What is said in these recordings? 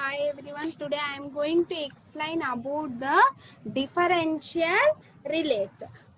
Hi everyone. Today I am going to explain about the differential relays.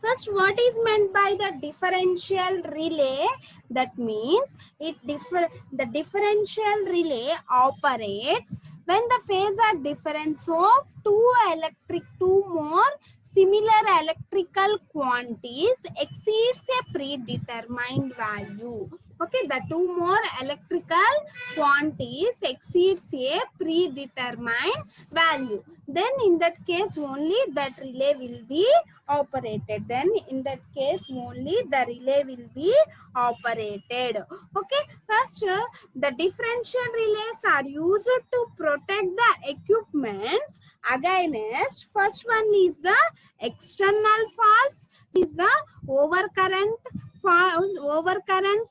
First, what is meant by the differential relay? That means the differential relay operates when the phasor difference of two more similar electrical quantities exceeds a predetermined value. Okay, the two more electrical quantities exceeds a predetermined value. Then in that case only that relay will be operated. Then in that case only the relay will be operated. Okay, first the differential relays are used to protect the equipments against, first one is the external faults, is the overcurrents.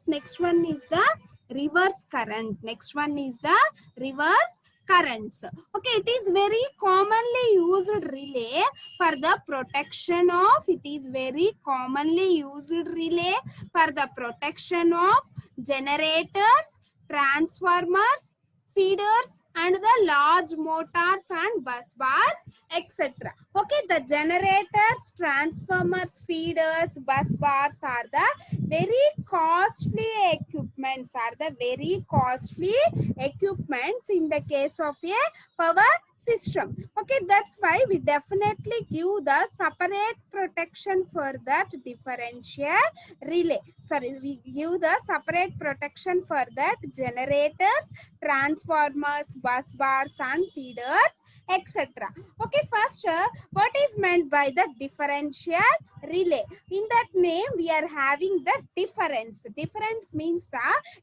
Next one is the reverse current. Next one is the reverse currents. Okay, it is very commonly used relay for the protection of, it is very commonly used relay for the protection of generators, transformers, feeders and the large motors and bus bars, etc. Okay, the generators, transformers, feeders, bus bars are the very costly equipments, in the case of a power system. Okay, that's why we definitely give the separate protection for that differential relay. Sorry, we give the separate protection for that generators, transformers, bus bars and feeders, etc. Okay, first what is meant by the differential relay? In that name we are having the difference. Difference means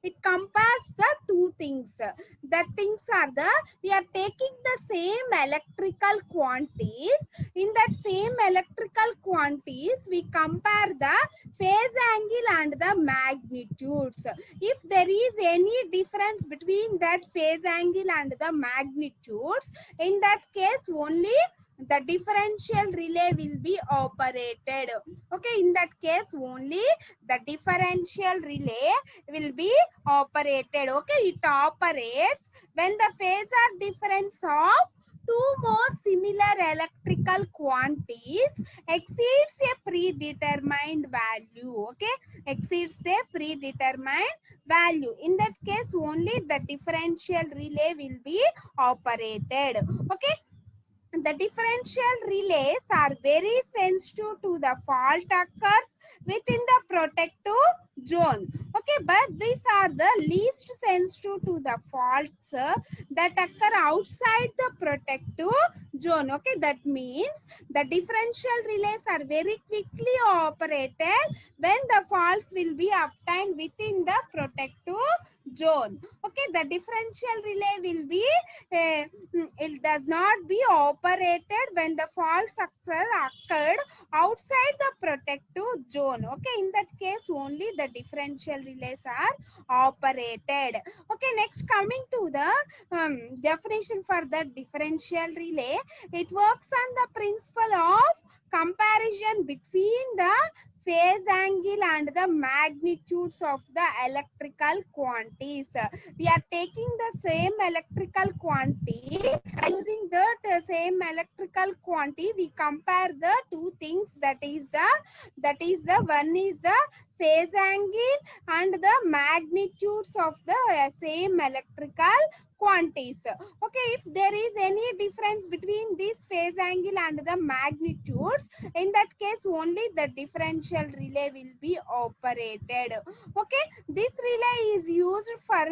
it compares the two things. The things are the, we are taking the same electrical quantities. In that same electrical quantities we compare the phase angle and the magnitudes. If there is any difference between that phase angle and the magnitudes, in that case only the differential relay will be operated. Okay, in that case only the differential relay will be operated. Okay, it operates when the phasor difference of two more similar electrical quantities exceeds a predetermined value. Okay, exceeds a predetermined value. In that case only the differential relay will be operated. Okay, the differential relays are very sensitive to the fault occurs within the protective zone. Okay, but these are the least sensitive to the faults that occur outside the protective zone. Okay, that means the differential relays are very quickly operated when the faults will be obtained within the protective zone. Okay, the differential relay will be it does not be operated when the faults occurred outside the protective zone. Okay, in that case only the differential relays are operated. Okay, next coming to the definition for the differential relay, it works on the principle of comparison between the phase angle and the magnitudes of the electrical quantities. We are taking the same electrical quantity, using that same electrical quantity we compare the two things, that is the one is the phase angle and the magnitudes of the same electrical quantities. Okay, if there is any difference between this phase angle and the magnitudes, in that case only the differential relay will be operated. Okay, this relay is used for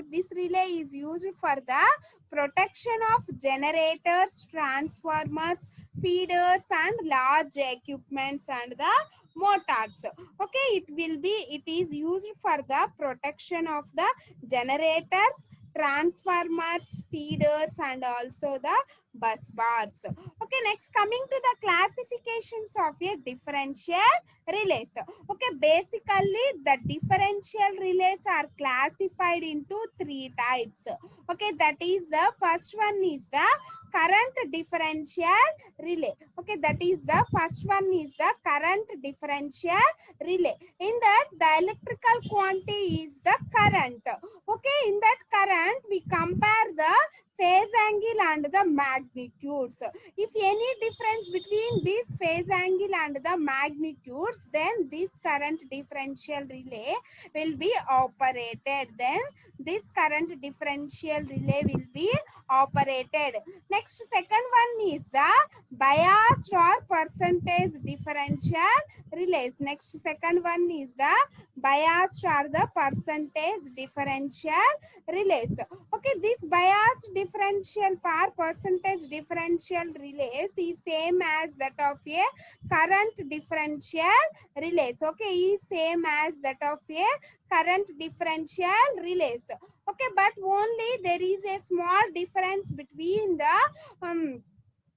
the protection of generators, transformers, feeders and large equipments and the motors. Okay, it is used for the protection of the generators, transformers, feeders and also the bus bars. Okay, next coming to the classifications of a differential relays. Okay, basically the differential relays are classified into three types. Okay, that is the first one is the current differential relay. Okay, that is the first one is the current differential relay. In that the electrical quantity is the current. Okay, in that current we compare the phase angle and the magnitudes. If any difference between this phase angle and the magnitudes, then this current differential relay will be operated. Then this current differential relay will be operated. Next, second one is the biased or percentage differential relays. Next, second one is the biased or the percentage differential relays. Okay, this biased differential par percentage differential relays is same as that of a current differential relays. Okay, is same as that of a current differential relays. Okay, but only there is a small difference between the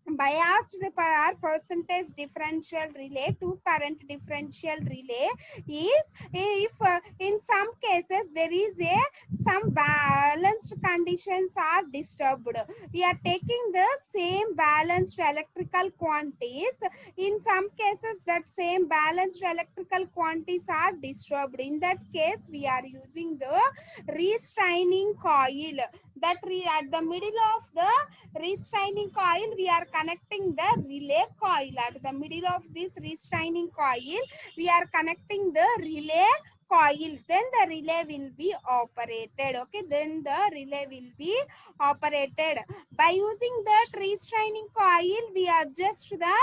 biased par percentage differential relay to current differential relay is if in some cases there is a some balanced conditions are disturbed. We are taking the same balanced electrical quantities. In some cases that same balanced electrical quantities are disturbed. In that case we are using the restraining coil that at the middle of the restraining coil we are connecting the relay coil. At the middle of this restraining coil we are connecting the relay coil, then the relay will be operated. Okay, then the relay will be operated by using that restraining coil. We adjust the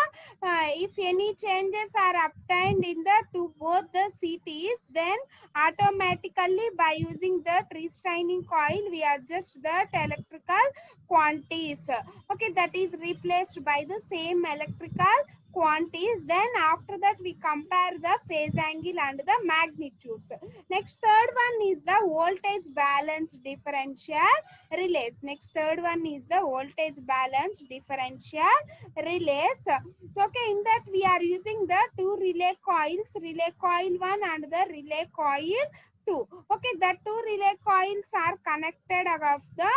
if any changes are obtained in the to both the CTs, then automatically by using the restraining coil we adjust that electrical quantities. Okay, that is replaced by the same electrical quantities. Then after that we compare the phase angle and the magnitudes. Next, third one is the voltage balance differential relays. Next, third one is the voltage balance differential relays. Okay, in that we are using the two relay coils, relay coil 1 and the relay coil 2. Okay, the two relay coils are connected of the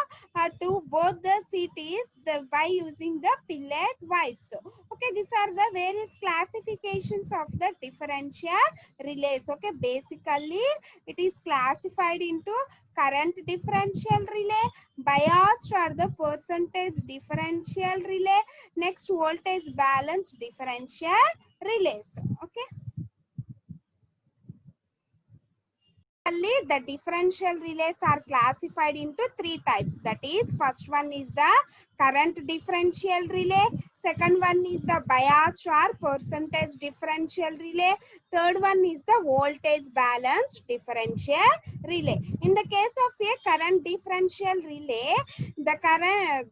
to both the CTs by using the pillet wires. Okay, these are the various classifications of the differential relays. Okay, basically it is classified into current differential relay, biased or the percentage differential relay, next voltage balance differential relays. Okay, the differential relays are classified into three types. That is, first one is the current differential relay, second one is the biased or percentage differential relay, third one is the voltage balance differential relay. In the case of a current differential relay, the current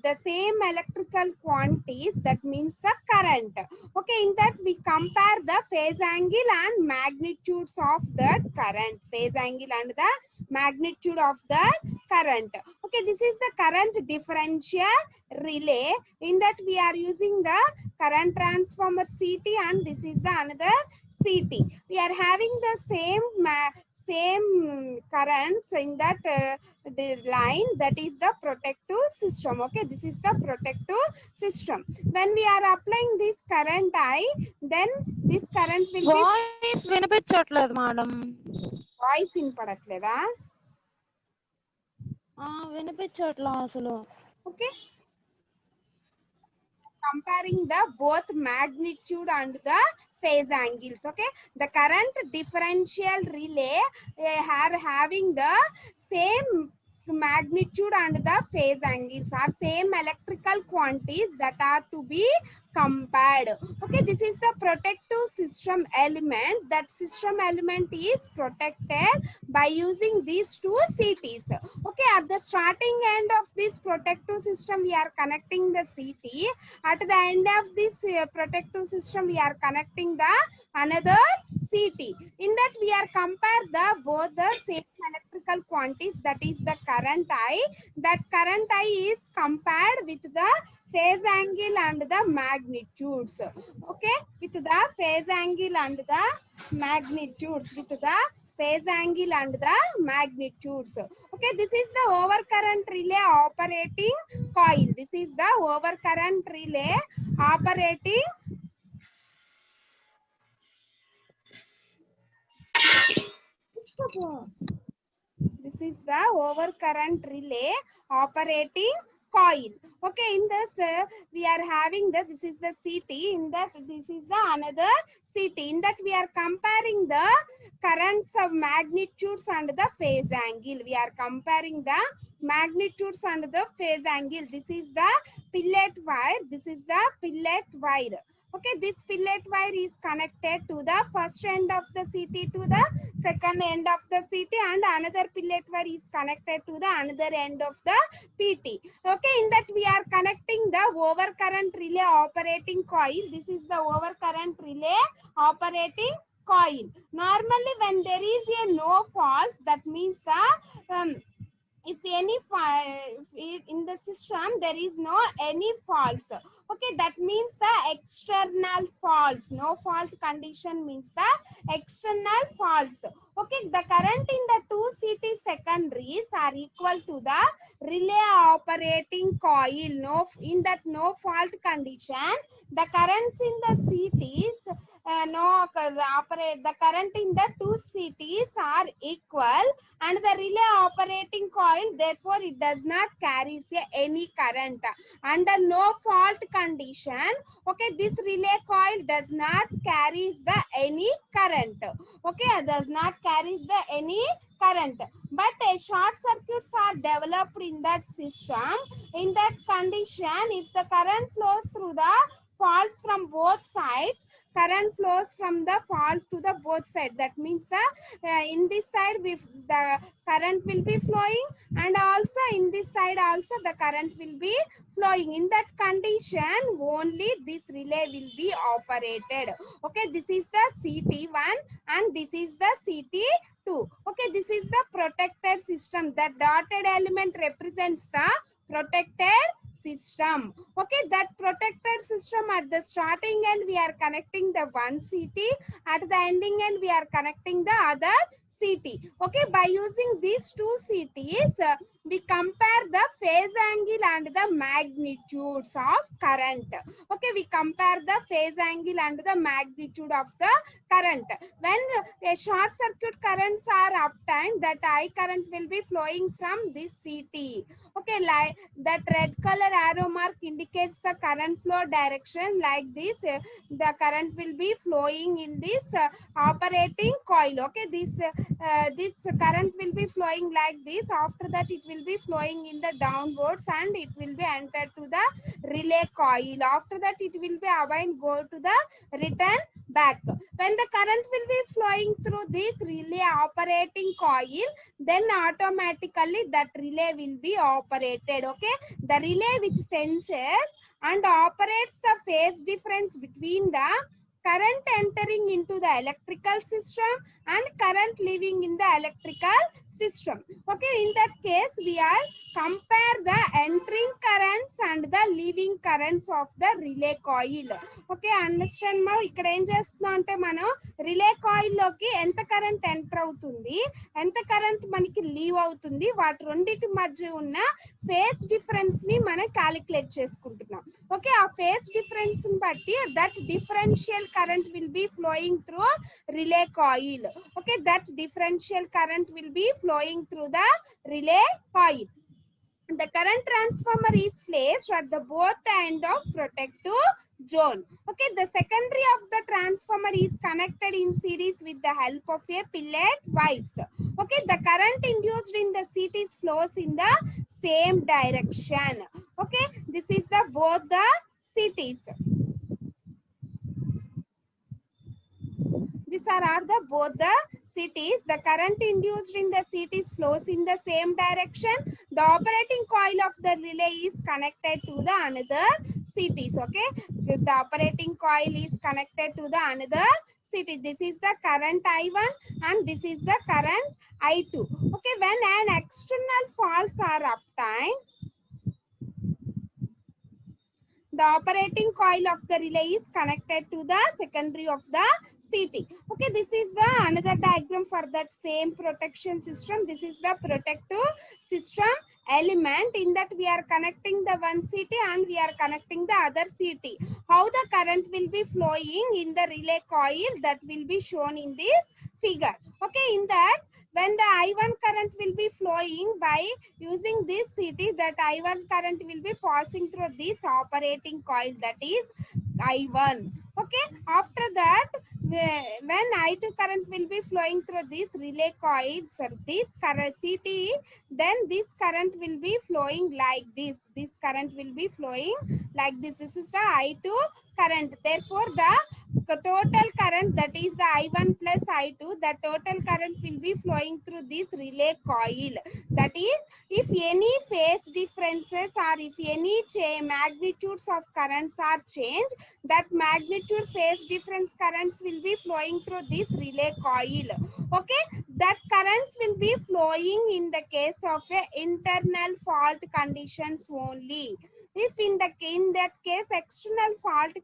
the same electrical quantities, that means the current. Okay, in that we compare the phase angle and magnitudes of that current, phase angle and the magnitude of the current. Okay, this is the current differential relay. In that we are using the current transformer CT and this is the another CT. We are having the same currents in that the line, that is the protective system. Okay, this is the protective system. When we are applying this current I, then this current will be voice వినిపించట్లేదు madam. Voice వినపడట్లేదా? వినిపించట్లా అసలు. Okay, comparing the both magnitude and the phase angles. Okay, the current differential relay are having the same magnitude and the phase angles are same electrical quantities that are to be compared. Okay, this is the protective system element. That system element is protected by using these two CTs. Okay, at the starting end of this protective system we are connecting the CT. At the end of this protective system we are connecting the another CT. In that we are compare the both the same electrical quantities, that is the current I. That current I is compared with the phase angle and the magnitudes. Okay, with the phase angle and the magnitudes, with the phase angle and the magnitudes. Okay, this is the overcurrent relay operating coil. This is the overcurrent relay operating this is the overcurrent relay operating coil. Okay, in this we are having the, this is the CT, in that this is the another CT. In that we are comparing the currents of magnitudes and the phase angle. We are comparing the magnitudes and the phase angle. This is the pillet wire. This is the pillet wire. Okay, this pillet wire is connected to the first end of the CT to the second end of the CT, and another pillet wire is connected to the another end of the PT. Okay, in that we are connecting the overcurrent relay operating coil. This is the overcurrent relay operating coil. Normally when there is a no faults, that means the if any in the system there is no any faults, okay, that means the external faults. No fault condition means the external faults. Okay, the current in the two CT secondaries are equal to the relay operating coil. No, in that no fault condition, the currents in the CTs the current in the two CTs are equal, and the relay operating coil, therefore it does not carry any current. Under no fault condition, okay, this relay coil does not carries the any current. Okay, does not carries the any current, but short circuits are developed in that system. In that condition, if the current flows through the faults from both sides, current flows from the fault to the both sides. That means the in this side the current will be flowing, and also in this side also the current will be flowing. In that condition only this relay will be operated. Okay, this is the CT1 and this is the CT2. Okay, this is the protected system. That dotted element represents the protected system. Okay, that protected system, at the starting end we are connecting the one CT, at the ending end we are connecting the other CT. Okay, by using these two CTs, we compare the phase angle and the magnitudes of current. Okay, we compare the phase angle and the magnitude of the current. When a short circuit currents are obtained, that I current will be flowing from this CT. Okay, like that red color arrow mark indicates the current flow direction. Like this, the current will be flowing in this operating coil. Okay, this current will be flowing like this. After that, it will be flowing in the downwards and it will be entered to the relay coil. After that, it will be again go to the return back. When the current will be flowing through this relay operating coil, then automatically that relay will be operated. Okay, the relay which senses and operates the phase difference between the current entering into the electrical system and current leaving in the electrical system. Okay, in that case we are compare the entering currents and the leaving currents of the relay coil. Okay, understand ma? ఇక్కడ ఏం చేస్తున్నాం అంటే మనం relay coil లోకి ఎంత current enter అవుతుంది, ఎంత current మనకి లీవ్ అవుతుంది, వాటి రెండింటి మధ్య ఉన్న ఫేజ్ డిఫరెన్స్ ని మనం క్యాలిక్యులేట్ చేసుకుంటున్నాం. ఓకే, ఆ ఫేజ్ డిఫరెన్స్ ని బట్టి that differential current will be flowing through relay coil. Okay, that differential current will be flowing through the relay coil. The current transformer is placed at the both end of protective zone. Okay, the secondary of the transformer is connected in series with the help of a pillet wires. Okay, the current induced in the CTs flows in the same direction. Okay, this is the both the CTs. These are the both the CTs. The current induced in the CTs flows in the same direction. The operating coil of the relay is connected to the another CTs. Okay, the operating coil is connected to the another CT. This is the current I1 and this is the current I2. Okay, when an external faults are obtained, the operating coil of the relay is connected to the secondary of the CT. Okay, this is the another diagram for that same protection system. This is the protective system element. In that we are connecting the one CT and we are connecting the other CT. How the current will be flowing in the relay coil, that will be shown in this figure. Okay, in that when the I1 current will be flowing by using this CT, that I1 current will be passing through this operating coil, that is I1. Okay, after that when I2 current will be flowing through this relay coil, sir, this current CT, then this current will be flowing like this. This current will be flowing like this. This is the I2 current. Therefore, the total current, that is the I1 plus I2, the total current will be flowing through this relay coil. That is, if any phase differences or if any magnitudes of currents are changed, that magnitude phase difference currents will be flowing through this relay coil. Okay, that currents will be flowing in the case of a internal fault conditions only. If in that case external fault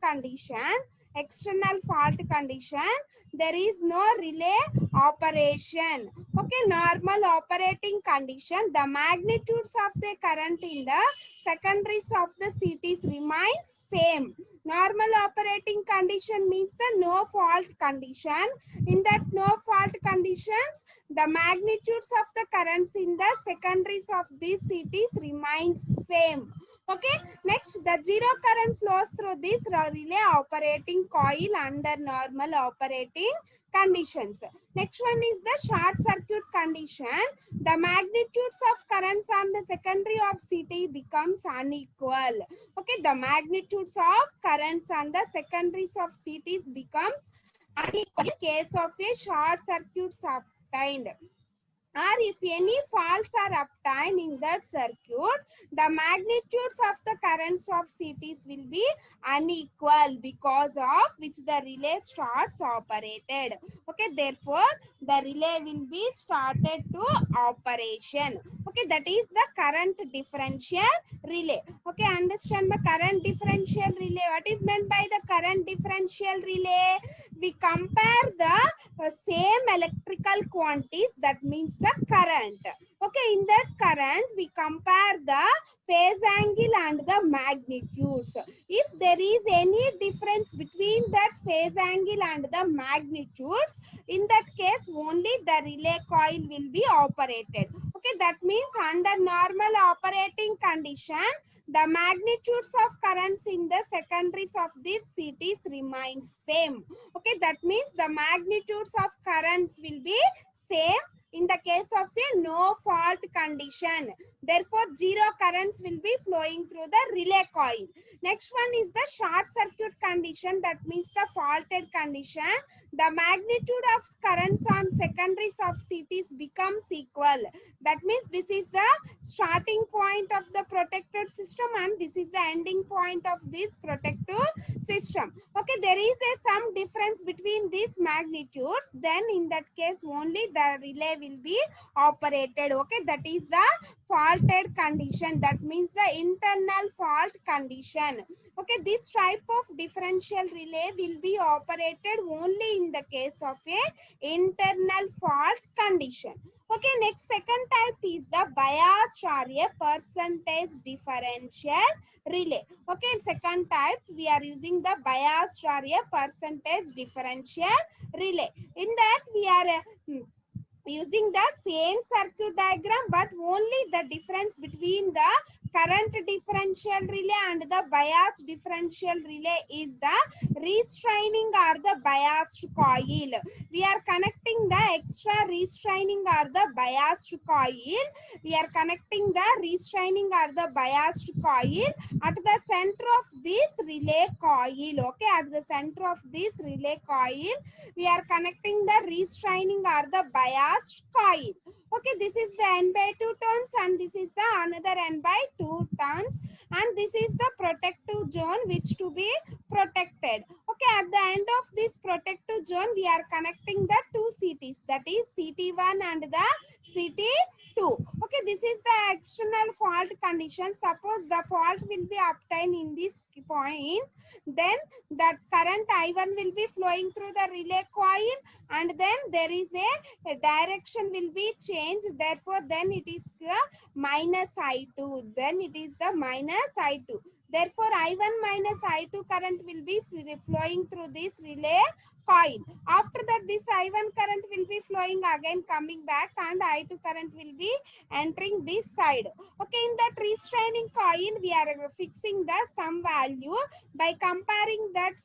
condition, there is no relay operation. Okay, normal operating condition, the magnitudes of the current in the secondaries of the CTs remains same. Normal operating condition means the no fault condition. In that no fault conditions, the magnitudes of the currents in the secondaries of these CTs remains same. Okay, next the zero current flows through this relay operating coil under normal operating conditions. Next one is the short circuit condition. The magnitudes of currents on the secondary of CT becomes unequal. Okay, the magnitudes of currents on the secondaries of CTs becomes unequal in case of a short circuit obtained. Or if any faults are obtained in that circuit, the magnitudes of the currents of CTs will be unequal, because of which the relay starts operated. Okay, therefore the relay will be started to operation. Okay, that is the current differential relay. Okay, understand the current differential relay. What is meant by the current differential relay? We compare the same electrical quantities, that means the current. Okay, in that current we compare the phase angle and the magnitudes. If there is any difference between that phase angle and the magnitudes, in that case only the relay coil will be operated. Okay, that means under normal operating condition, the magnitudes of currents in the secondaries of these CTs remain same. Okay, that means the magnitudes of currents will be same in the case of a no fault condition. Therefore, zero currents will be flowing through the relay coil. Next one is the short circuit condition, that means the faulted condition. The magnitude of currents on secondaries of CTs becomes equal. That means this is the starting point of the protected system and this is the ending point of this protective system. Okay, there is some difference between these magnitudes, then in that case only the relay will be operated. Okay, that is the faulted condition, that means the internal fault condition. Okay, this type of differential relay will be operated only in the case of a internal fault condition. Okay, next second type is the biased or a percentage differential relay. Okay, second type we are using the biased or a percentage differential relay. In that we are using the same circuit diagram, but only the difference between the current differential relay and the biased differential relay is the restraining or the biased coil. We are connecting the extra restraining or the biased coil. We are connecting the restraining or the biased coil at the center of this relay coil. Okay, at the center of this relay coil, we are connecting the restraining or the biased coil. Okay, this is the N by 2 turns and this is the another N by 2 turns, and this is the protective zone which to be protected. Okay, at the end of this protective zone we are connecting the two CTs, that is CT1 and the CT2. 2. Okay, this is the external fault condition. Suppose the fault will be obtained in this point, then that current I1 will be flowing through the relay coil, and then there is a direction will be changed. Therefore, then it is minus I2. Then it is the minus I2. Therefore, I1 minus I2 current will be flowing through this relay coil. After that, this I1 current will be flowing again, coming back, and I2 current will be entering this side. Okay, in that restraining coil, we are fixing the some value. By comparing that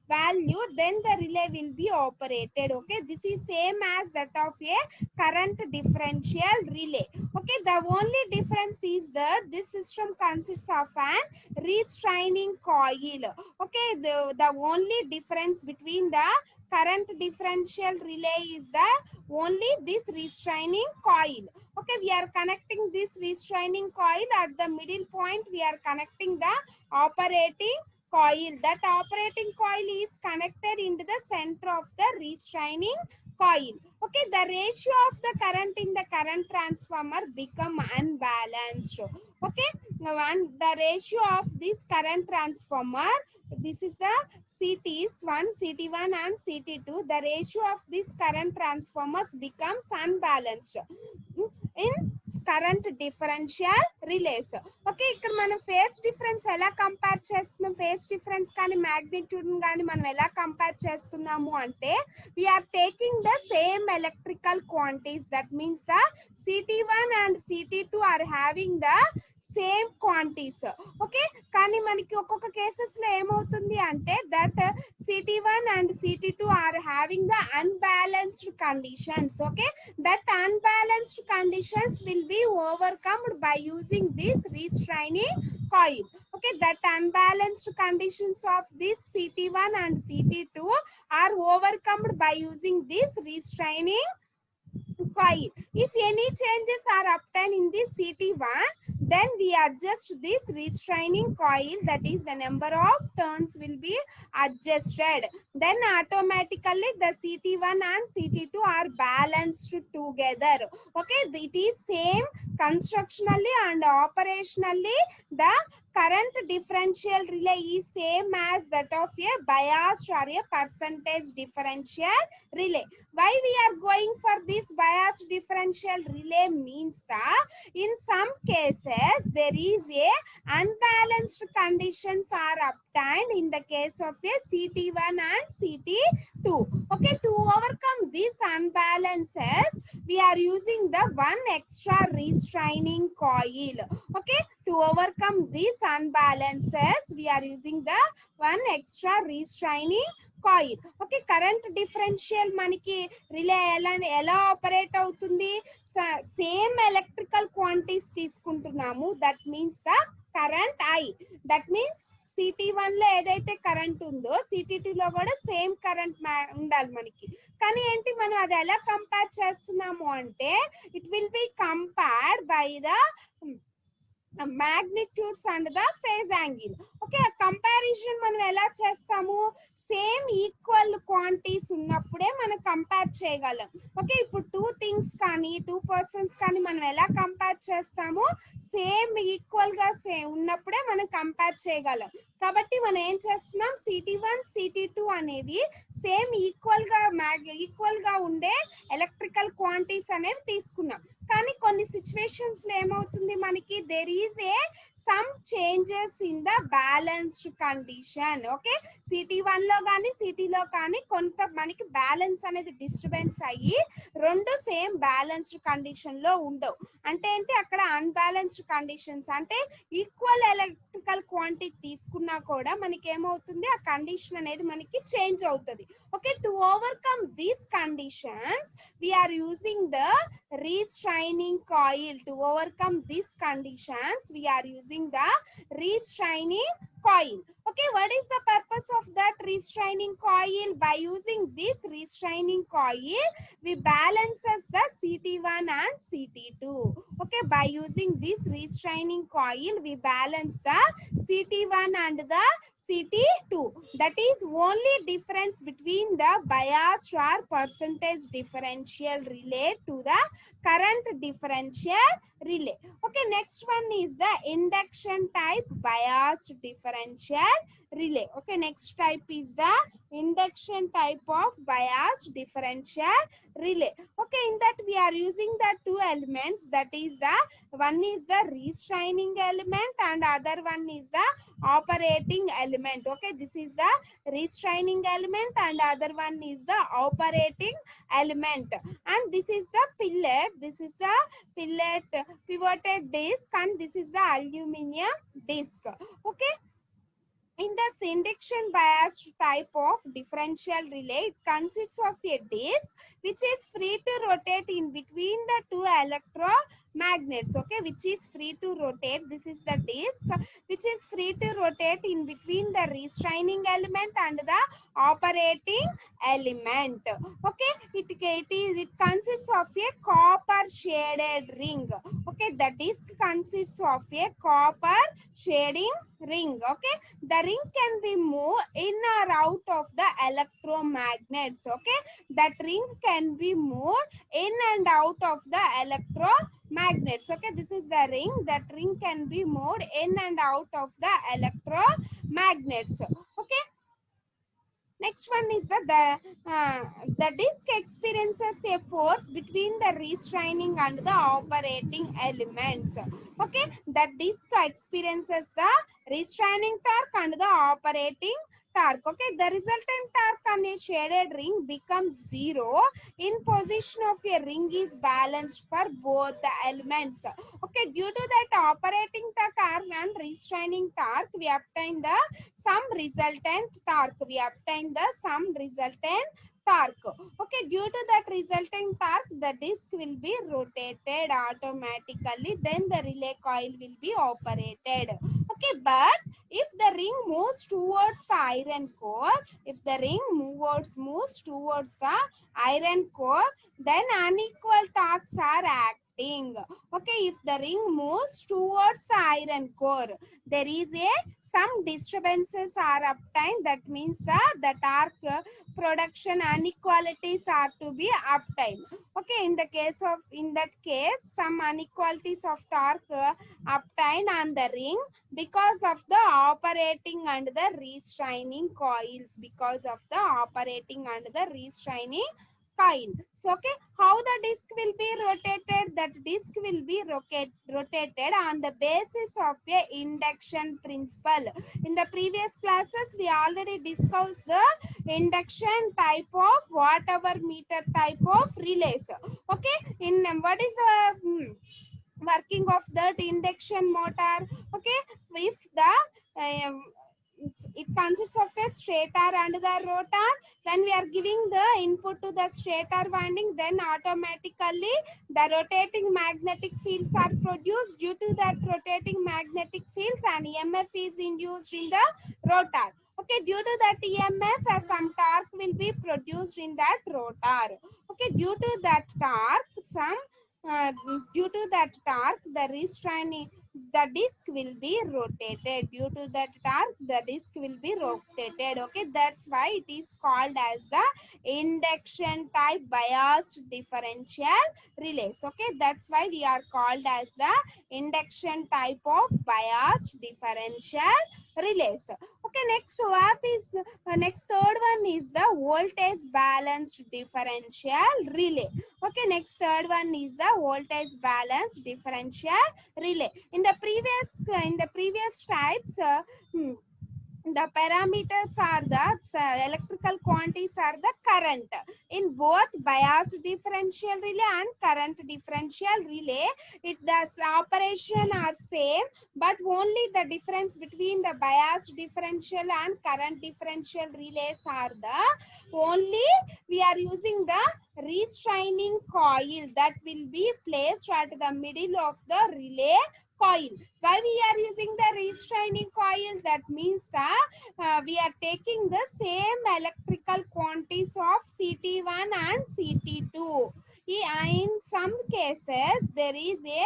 value, then the relay will be operated. Okay, this is same as that of a current differential relay. Okay, the only difference is that this system consists of an restraining coil. Okay, the only difference between the current differential relay is the only this restraining coil. Okay, we are connecting this restraining coil at the middle point. We are connecting the operating coil. That operating coil is connected into the center of the restraining coil. Okay, the ratio of the current in the current transformer become unbalanced. Okay, and the ratio of this current transformer, this is the CT1, CT1 and CT2. The ratio of these current transformers becomes unbalanced in current differential relays. Okay, ఇక్కడ మనం phase difference ఎలా compare చేస్తున్నాం, phase difference కానీ magnitude కానీ మనం ఎలా compare చేస్తున్నాము అంటే, we are taking the same electrical quantities. That means the CT1 and CT2 are having the same quantities. Okay, కానీ మనకి ఒక్కొక్క కేసెస్ లో ఏమవుతుంది అంటే that CT1 and CT2 are having the unbalanced conditions. Okay, that unbalanced conditions will be overcome by using this restraining coil. Okay, that unbalanced conditions of this CT1 and CT2 are overcome by using this restraining coil. If any changes are obtained in this CT1, then we adjust this restraining coil, that is the number of turns will be adjusted. Then automatically the CT1 and CT2 are balanced together. Okay, it is same constructionally and operationally. The current differential relay is same as that of a biased or a percentage differential relay. Why we are going for this biased differential relay means that in some cases there is a unbalanced conditions are obtained in the case of a CT1 and CT2. Okay, to overcome these unbalances, we are using the one extra restraining coil. Okay, to overcome these unbalances, we are using the one extra restraining coil. Okay, current differential మనకి relay ఎలా operate అవుతుంది, same electrical quantities తీసుకుంటున్నాము. That means the current I, that means CT1 లో ఏదైతే current ఉందో CT2 లో కూడా same current ఉండాలి మనకి. కానీ ఏంటి, మనం అది ఎలా కంపేర్ చేస్తున్నాము అంటే it will be compared by the magnitudes and the phase angle. Okay, comparison మనం ఎలా చేస్తాము, సేమ్ ఈక్వల్ క్వాంటిటీస్ ఉన్నప్పుడే మనం కంపేర్ చేయగలం. ఓకే, ఇప్పుడు టూ థింగ్స్ కానీ టూ పర్సన్స్ కానీ మనం ఎలా కంపేర్ చేస్తాము, సేమ్ ఈక్వల్ గా ఉన్నప్పుడే మనం కంపేర్ చేయగలం. కాబట్టి మనం ఏం చేస్తున్నాం, CT1 CT2 అనేది సేమ్ ఈక్వల్ గా ఉండే ఎలక్ట్రికల్ క్వాంటిటీస్ అనేవి తీసుకున్నాం. కానీ కొన్ని సిచ్యువేషన్స్ లో ఏమవుతుంది మనకి, there is a some changes in the balanced condition. Okay, CT1 లో కానీ CT లో కానీ కొంత మనకి బ్యాలెన్స్ అనేది డిస్టర్బెన్స్ అయ్యి రెండు సేమ్ బ్యాలెన్స్డ్ కండిషన్ లో ఉండవు. అంటే ఏంటి, అక్కడ అన్బ్యాలెన్స్డ్ కండిషన్స్ అంటే ఈక్వల్ ఎలక్ట్రికల్ క్వాంటిటీ తీసుకున్నా కూడా మనకి ఏమవుతుంది, ఆ కండిషన్ అనేది మనకి చేంజ్ అవుతుంది. Okay, to overcome these conditions we are using the restraining coil. To overcome these conditions, we are using the restraining coil. Okay, what is the purpose of that restraining coil? By using this restraining coil, we balances the CT1 and CT2. Okay, by using this restraining coil, we balance the CT1 and the CT2. That is only difference between the bias or percentage differential relay to the current differential relay. Okay, next one is the induction type biased differential relay. Okay, next type is the induction type of biased differential relay. Okay, in that we are using the two elements, that is the one is the restraining element and other one is the operating element. Okay, this is the restraining element and other one is the operating element, and this is the pillet, this is the pillet pivoted disc, and this is the aluminum disc. Okay, in the induction biased type of differential relay, it consists of a disc which is free to rotate in between the two electromagnets. Okay, which is free to rotate. This is the disc which is free to rotate in between the restraining element and the operating element. Okay, it consists of a copper shaded ring. Okay, the disc consists of a copper shading ring. Okay, the ring can be moved in or out of the electromagnets. Okay, that ring can be moved in and out of the electromagnets. Okay, this is the ring. That ring can be moved in and out of the electromagnets. Okay, next one is the disc experiences a force between the restraining and the operating elements. Okay, the disc experiences the restraining torque and the operating torque. Okay, the resultant torque on a shaded ring becomes zero in position of a ring is balanced for both the elements. Okay, due to that operating torque and restraining torque, we obtain the some resultant torque. We obtain the some resultant torque. Okay, due to that resultant torque, the disc will be rotated automatically. Then the relay coil will be operated. Okay, but if the ring moves towards the iron core, if the ring moves towards the iron core, then unequal torques are acting. Okay, if the ring moves towards the iron core, there is a some disturbances are obtained. That means the torque production inequalities are to be obtained. Okay, in that case some inequalities of torque obtained on the ring because of the operating and the restraining coils, because of the operating and the restraining coil. So okay, how the disc will be rotated? That disc will be rotated on the basis of a induction principle. In the previous classes we already discussed the induction type of whatever meter type of relays. Okay, in what is the working of that induction motor? Okay, if the it consists of a stator and the rotor. When we are giving the input to the stator winding, then automatically the rotating magnetic fields are produced. Due to that rotating magnetic fields, an EMF is induced in the rotor. Okay, due to that EMF, some torque will be produced in that rotor. Okay, due to that torque, due to that torque, the restraining, the disc will be rotated. Due to that torque, the disc will be rotated. Okay, that's why it is called as the induction type biased differential relays. Okay, that's why we are called as the induction type of biased differential relays. Okay, next what is next third one is the voltage balanced differential relay. Okay, next third one is the voltage balanced differential relay. In the previous types, the parameters are the electrical quantities are the current. In both biased differential relay and current differential relay, it does operation are same, but only the difference between the biased differential and current differential relays are the only we are using the restraining coil that will be placed at the middle of the relay coil. Why we are using the restraining coil? That means we are taking the same electrical quantities of CT1 and CT2. In some cases there is a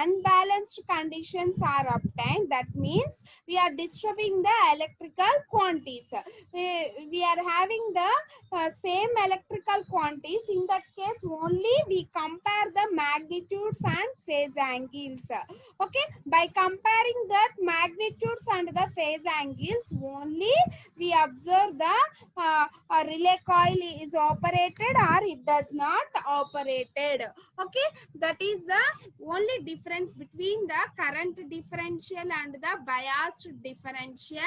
unbalanced conditions are obtained. That means we are disturbing the electrical quantities. We are having the same electrical quantities. In that case only we compare the magnitudes and phase angles. Okay, by comparing that magnitudes and the phase angles only we observe the a relay coil is operated or it does not operated. Okay, that is the only difference between the current differential and the biased differential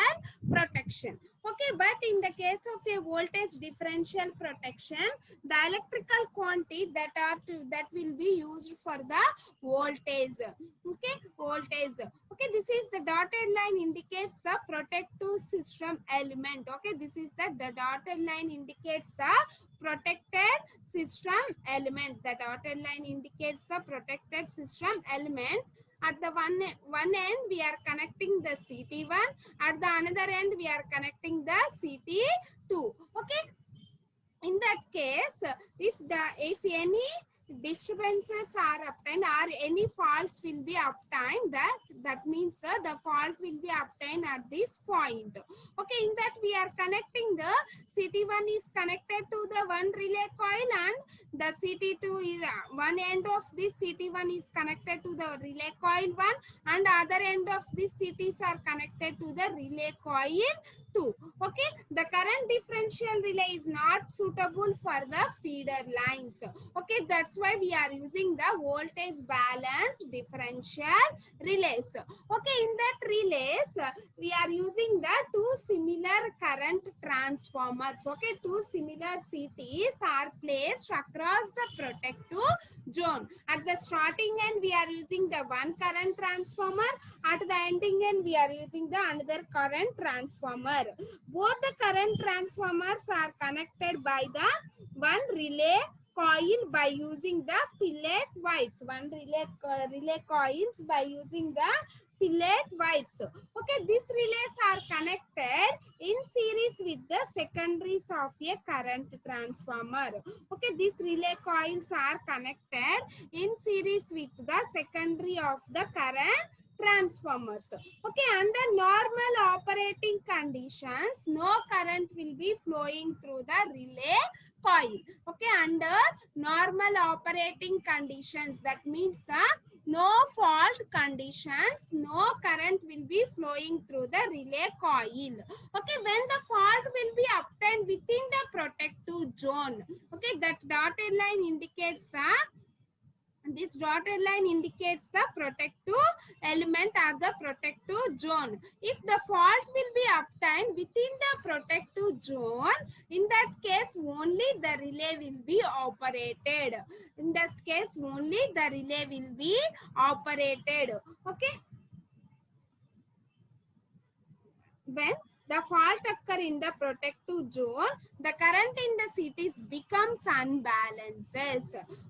protection. Okay, but in the case of a voltage differential protection, the electrical quantity that will be used for the voltage. Okay, voltage. Okay, this is the dotted line indicates the protective system element. Okay, this is the dotted line indicates the protected system element. The dotted line indicates the protected system element. At the one end we are connecting the CT1, at the another end we are connecting the CT2. Okay, in that case if any disturbances are obtained or any faults will be obtained, that means the fault will be obtained at this point. Okay, in that we are connecting the CT1 is connected to the one relay coil and the CT2 is one end of this CT1 is connected to the relay coil 1 and other end of this CTs are connected to the relay coil 2. Okay, the current differential relay is not suitable for the feeder lines. Okay, that's why we are using the voltage balanced differential relays. Okay, in that relays we are using the two similar current transformers. Okay, two similar CTs are placed across the protective zone. At the starting end we are using the one current transformer, at the ending end we are using the another current transformer. Both the current transformers are connected by the one relay coil by using the fillet wires. One relay coils by using the fillet wires. Okay, these relays are connected in series with the secondaries of a current transformer. Okay, these relay coils are connected in series with the secondary of the current transformers. Okay, under normal operating conditions no current will be flowing through the relay coil. Okay, under normal operating conditions, that means the no fault conditions, no current will be flowing through the relay coil. Okay, when the fault will be obtained within the protective zone. Okay, that dotted line indicates the this dotted line indicates the protective element or the protective zone. If the fault will be obtained within the protective zone, in that case only the relay will be operated. In that case only the relay will be operated. Okay, when the fault occur in the protective zone, the current in the cities becomes unbalanced.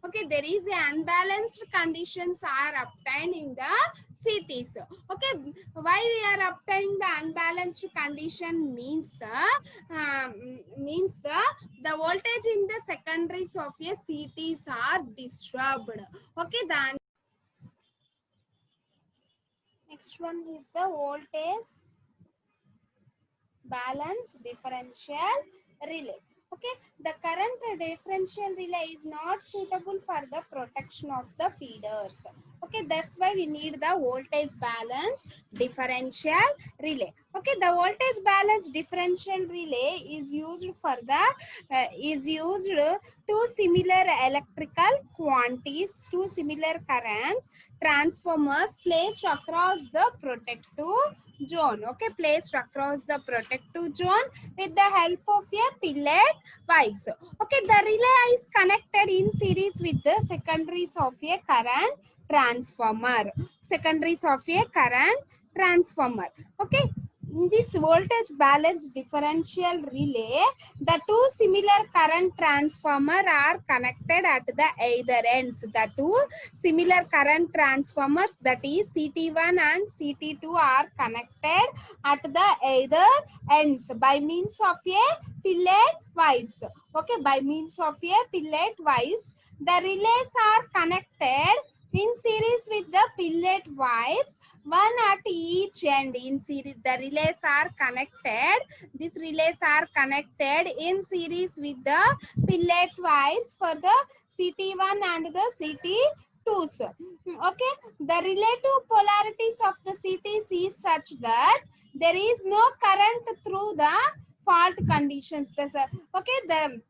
Okay, there is a unbalanced conditions are obtained in the cities. Okay, why we are obtaining the unbalanced condition means the voltage in the secondaries of a cities are disturbed. Okay, the next one is the voltage balance differential relay. Okay, the current differential relay is not suitable for the protection of the feeders. Okay, that's why we need the voltage balance differential relay. Okay, the voltage balance differential relay is used for the two similar electrical quantities, two similar currents transformers placed across the protective zone. Okay, placed across the protective zone with the help of a fillet wires. Okay, the relay is connected in series with the secondaries of a current transformer. Secondaries of a current transformer. Okay, In this voltage balance differential relay, the two similar current transformer are connected at the either ends. The two similar current transformers, that is CT1 and CT2, are connected at the either ends by means of a fillet wires. Okay, by means of a fillet wires. The relays are connected in series with the fillet wires, one at each end. In series, the relays are connected. These relays are connected in series with the fillet wires for the CT1 and the CT2s. Okay, the relative polarities of the CTs is such that there is no current through the fault conditions. Okay,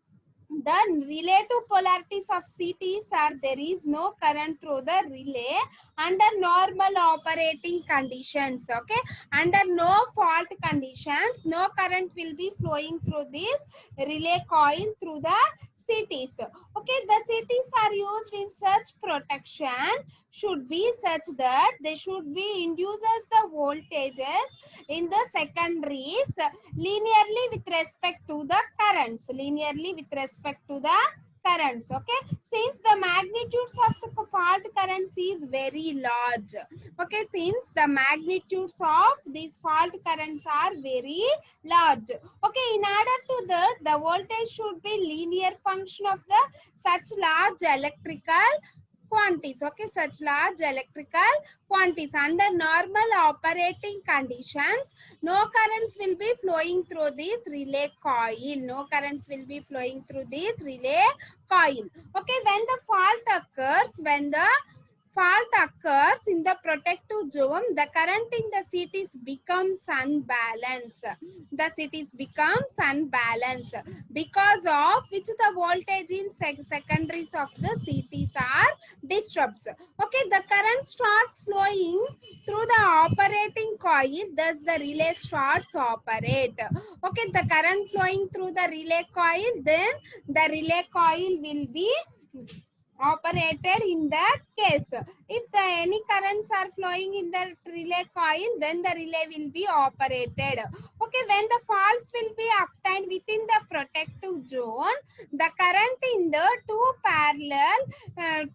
the relative polarities of CTs are there is no current through the relay under normal operating conditions. Okay, under no fault conditions, no current will be flowing through this relay coil through the CTs. Okay, the CTs are used in such protection should be such that they should be induces the voltages in the secondaries linearly with respect to the currents. Linearly with respect to the currents. Okay, since the magnitudes of the fault currents is very large. Okay, since the magnitudes of these fault currents are very large. Okay, in order to that, the voltage should be linear function of the such large electrical quantities. Okay, such large electrical quantities. Under normal operating conditions, no currents will be flowing through this relay coil. No currents will be flowing through this relay coil. Okay, when the fault occurs in the protective zone, the current in the cities becomes unbalanced. The cities becomes unbalanced because of which the voltage in secondaries of the cities are disrupts. Okay, the current starts flowing through the operating coil, thus the relay starts operate. Okay, the current flowing through the relay coil, then the relay coil will be operated in that case. If the any currents are flowing in the relay coil, then the relay will be operated. Okay, when the faults will be obtained within the protective zone, the current in the two parallel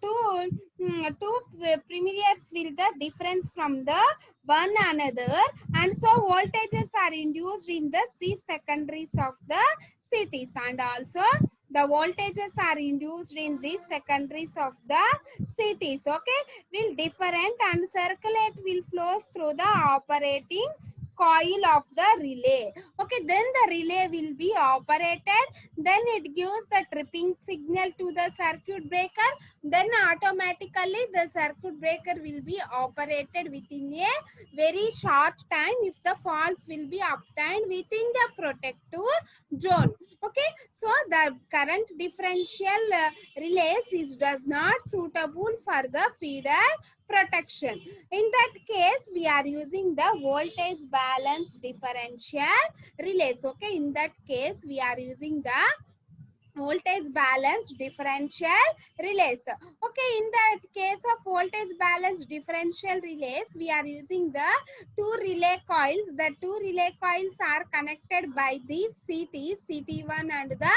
two premieres will the difference from the one another, and so voltages are induced in the C secondaries of the cities, and also the voltages are induced in these secondaries of the cities. Okay, will different and circulate will flows through the operating coil of the relay. Okay, then the relay will be operated, then it gives the tripping signal to the circuit breaker, then automatically the circuit breaker will be operated within a very short time if the faults will be obtained within the protective zone. Okay, so the current differential relays is does not suitable for the feeder protection. In that case, we are using the voltage balance differential relays. Okay, in that case, we are using the voltage balance differential relays. Okay, in that case of voltage balance differential relays, we are using the two relay coils. The two relay coils are connected by these CTs, CT1 and the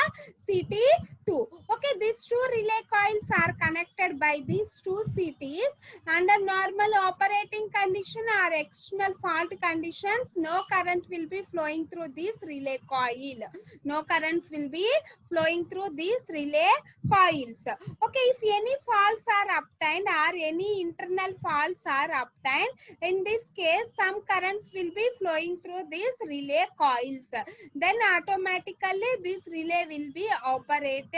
CT2. Okay, these two relay coils are connected by these two CTs. Under normal operating condition or external fault conditions, no current will be flowing through this relay coil. No currents will be flowing through these relay coils. Okay, if any faults are obtained or any internal faults are obtained, in this case some currents will be flowing through these relay coils. Then automatically this relay will be operated.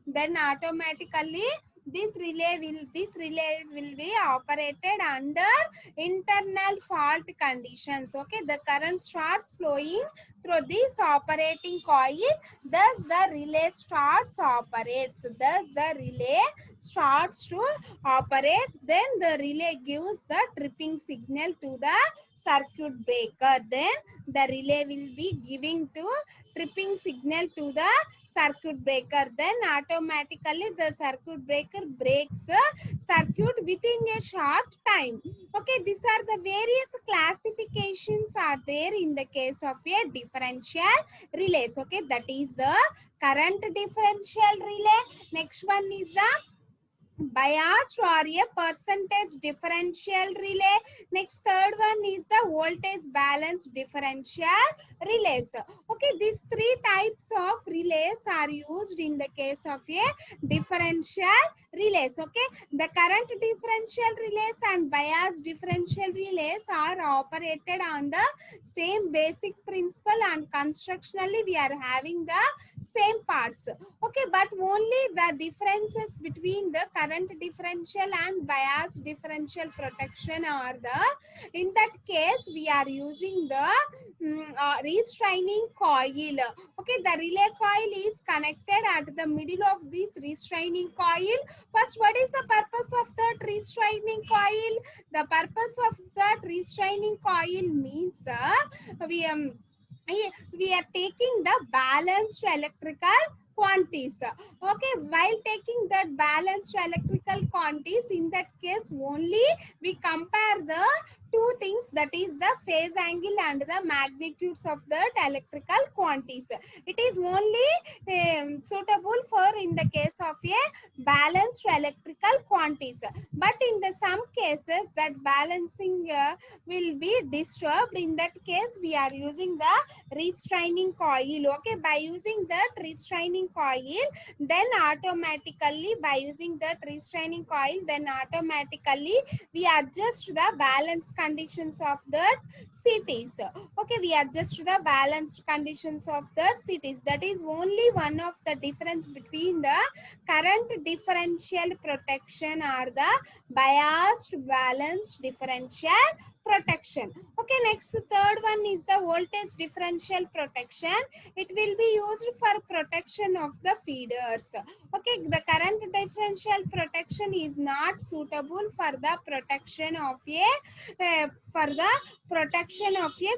Then automatically this relays will be operated under internal fault conditions. Okay, the current starts flowing through this operating coil, thus the relay starts operates. Thus the relay starts to operate, then the relay gives the tripping signal to the circuit breaker. Then the relay will be giving to tripping signal to the circuit breaker, then automatically the circuit breaker breaks the circuit within a short time. Okay, these are the various classifications are there in the case of a differential relays. Okay, that is the current differential relay. Next one is the biased or a percentage differential relay. Next, third one is the voltage balance differential relays. Okay, these three types of relays are used in the case of a differential relays. Okay, the current differential relays and bias differential relays are operated on the same basic principle, and constructionally we are having the same parts. Okay, but only the differences between the current differential and bias differential protection are the, in that case we are using the restraining coil. Okay, the relay coil is connected at the middle of this restraining coil. First, what is the purpose of that restraining coil? The purpose of that restraining coil means we we are taking the balanced electrical quantities. Okay, while taking that balanced electrical quantities, in that case only we compare the two things, that is the phase angle and the magnitudes of that electrical quantities. It is only suitable for in the case of a balanced electrical quantities, but in the some cases that balancing will be disturbed. In that case we are using the restraining coil. Okay, by using that restraining coil, then automatically by using that restraining coil, then automatically we adjust the balance conditions of that cities. Okay, we adjust the balanced conditions of that cities. That is only one of the difference between the current differential protection or the biased balanced differential protection. Okay, next third one is the voltage differential protection. It will be used for protection of the feeders. Okay, the current differential protection is not suitable for the protection of a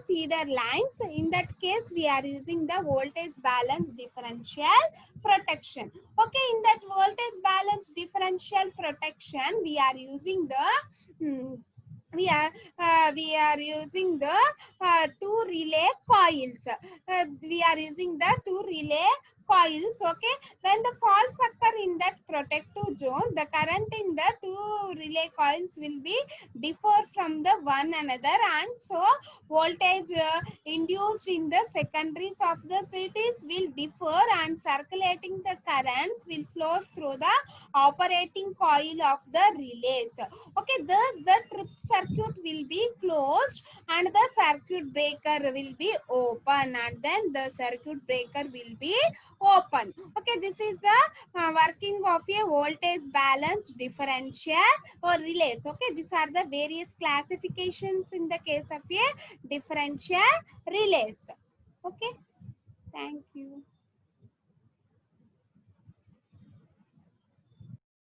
feeder lines. In that case we are using the voltage balance differential protection. Okay, in that voltage balance differential protection we are using the we are using the two relay coils. We are using the two relay coils. Okay, when the faults occur in that protective zone, the current in the two relay coils will be differ from the one another, and so voltage induced in the secondaries of the cities will differ, and circulating the currents will flow through the operating coil of the relays. Okay, thus the trip circuit will be closed and the circuit breaker will be open, and then the circuit breaker will be open. Okay, this is the working of a voltage balance differential or relays. Okay, these are the various classifications in the case of a differential relays. Okay, thank you.